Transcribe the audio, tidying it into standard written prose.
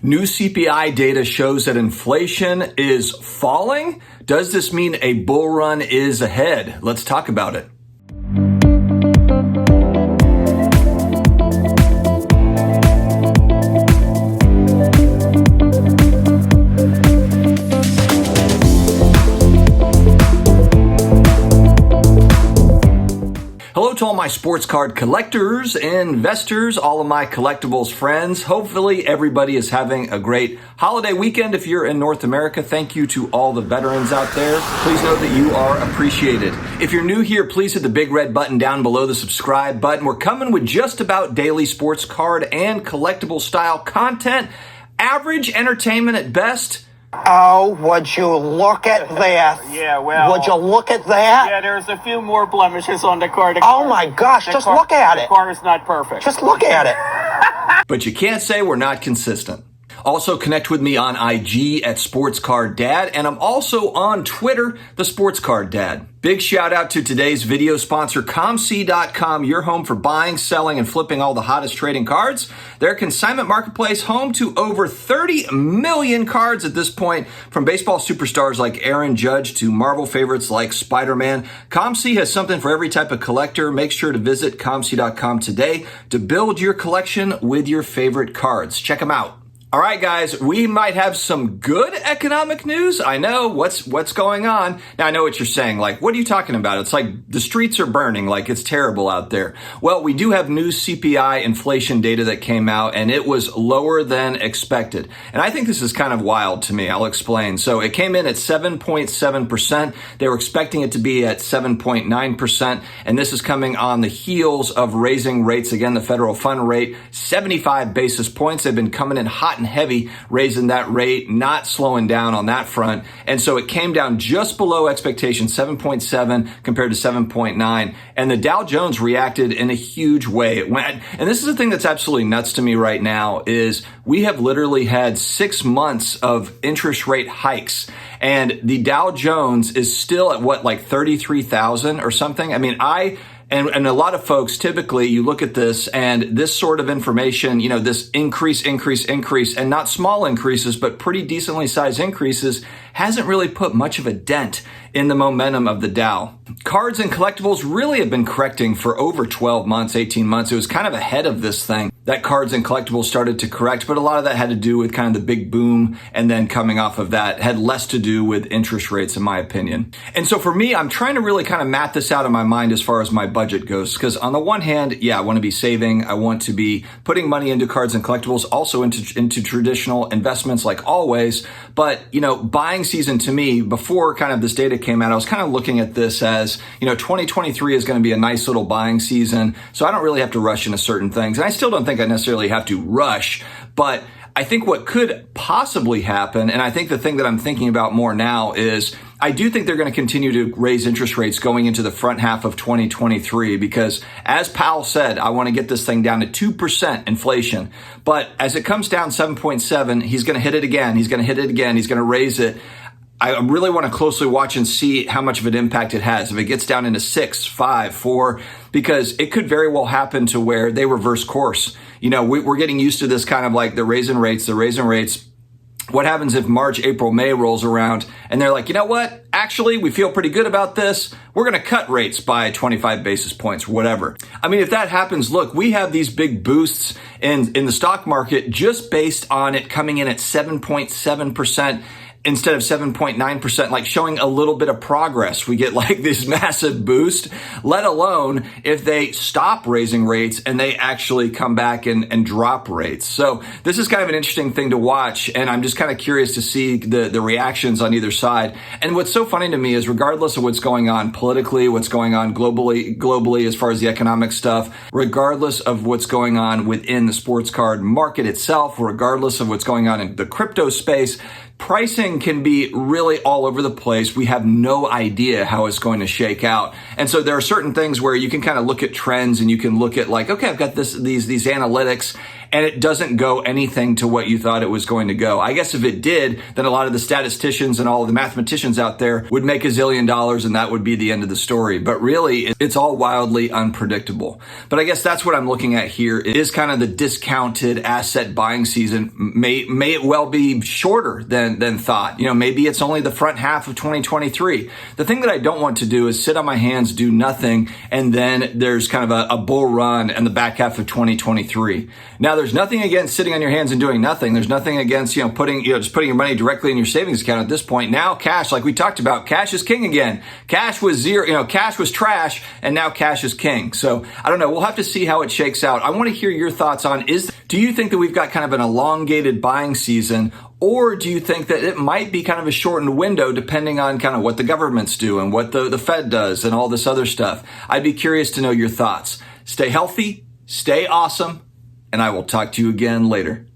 New CPI data shows that inflation is falling. Does this mean a bull run is ahead? Let's talk about it. Hello to all my sports card collectors, investors, all of my collectibles friends. Hopefully everybody is having a great holiday weekend. If you're in North America, thank you to all the veterans out there. Please know that you are appreciated. If you're new here, please hit the big red button down below the subscribe button. We're coming with just about daily sports card and collectible style content. Average entertainment at best. Oh, would you look at this? Yeah, well... Would you look at that? Yeah, there's a few more blemishes on the car. Oh my gosh, just look at it. The car is not perfect. Just look at it. But you can't say we're not consistent. Also connect with me on IG at SportsCardDad, and I'm also on Twitter, the SportsCardDad. Big shout out to today's video sponsor, ComC.com, your home for buying, selling, and flipping all the hottest trading cards. Their consignment marketplace, home to over 30 million cards at this point, from baseball superstars like Aaron Judge to Marvel favorites like Spider-Man. ComC has something for every type of collector. Make sure to visit ComC.com today to build your collection with your favorite cards. Check them out. All right, guys, we might have some good economic news. I know what's going on. Now, I know what you're saying. Like, what are you talking about? It's like the streets are burning, like it's terrible out there. Well, we do have new CPI inflation data that came out, and it was lower than expected. And I think this is kind of wild to me. I'll explain. So it came in at 7.7%. They were expecting it to be at 7.9%. And this is coming on the heels of raising rates again, the federal fund rate, 75 basis points. They've been coming in hot and heavy, raising that rate, not slowing down on that front. And so it came down just below expectation, 7.7 compared to 7.9. And the Dow Jones reacted in a huge way. It went, and this is the thing that's absolutely nuts to me right now, is we have literally had 6 months of interest rate hikes. And the Dow Jones is still at what, like 33,000 or something? I mean, And a lot of folks, typically, you look at this and this sort of information, you know, this increase, and not small increases, but pretty decently sized increases, hasn't really put much of a dent in the momentum of the Dow. Cards and collectibles really have been correcting for over 12 months, 18 months. It was kind of ahead of this thing that cards and collectibles started to correct, but a lot of that had to do with kind of the big boom, and then coming off of that had less to do with interest rates, in my opinion. And so for me, I'm trying to really kind of map this out in my mind as far as my budget goes, because on the one hand, yeah, I want to be saving, I want to be putting money into cards and collectibles, also into traditional investments like always. But, you know, buying season to me, before kind of this data came out, I was kind of looking at this as, you know, 2023 is going to be a nice little buying season, so I don't really have to rush into certain things. And I still don't think I necessarily have to rush, but I think what could possibly happen, and I think the thing that I'm thinking about more now, is I do think they're going to continue to raise interest rates going into the front half of 2023, because as Powell said, I want to get this thing down to 2% inflation. But as it comes down 7.7, he's going to hit it again. He's going to hit it again. He's going to raise it. I really want to closely watch and see how much of an impact it has. If it gets down into 6, 5, 4, because it could very well happen to where they reverse course. You know, we're getting used to this kind of like the raising rates. What happens if March, April, May rolls around and they're like, you know what? Actually, we feel pretty good about this. We're going to cut rates by 25 basis points, whatever. I mean, if that happens, look, we have these big boosts in the stock market just based on it coming in at 7.7%. Instead of 7.9%, like showing a little bit of progress. We get like this massive boost, let alone if they stop raising rates and they actually come back and drop rates. So this is kind of an interesting thing to watch, and I'm just kind of curious to see the reactions on either side. And what's so funny to me is, regardless of what's going on politically, what's going on globally as far as the economic stuff, regardless of what's going on within the sports card market itself, regardless of what's going on in the crypto space, pricing can be really all over the place. We have no idea how it's going to shake out. And so there are certain things where you can kind of look at trends and you can look at like, okay, I've got these analytics, and it doesn't go anything to what you thought it was going to go. I guess if it did, then a lot of the statisticians and all of the mathematicians out there would make $1 zillion and that would be the end of the story. But really, it's all wildly unpredictable. But I guess that's what I'm looking at here is kind of the discounted asset buying season. May it well be shorter than thought. Maybe it's only the front half of 2023. The thing that I don't want to do is sit on my hands, do nothing, and then there's kind of a bull run in the back half of 2023. Now, there's nothing against sitting on your hands and doing nothing. There's nothing against, just putting your money directly in your savings account at this point. Now, cash, like we talked about, cash is king again. Cash was zero, cash was trash, and now cash is king. So I don't know. We'll have to see how it shakes out. I want to hear your thoughts on, do you think that we've got kind of an elongated buying season, or do you think that it might be kind of a shortened window depending on kind of what the governments do and what the Fed does and all this other stuff? I'd be curious to know your thoughts. Stay healthy, stay awesome, and I will talk to you again later.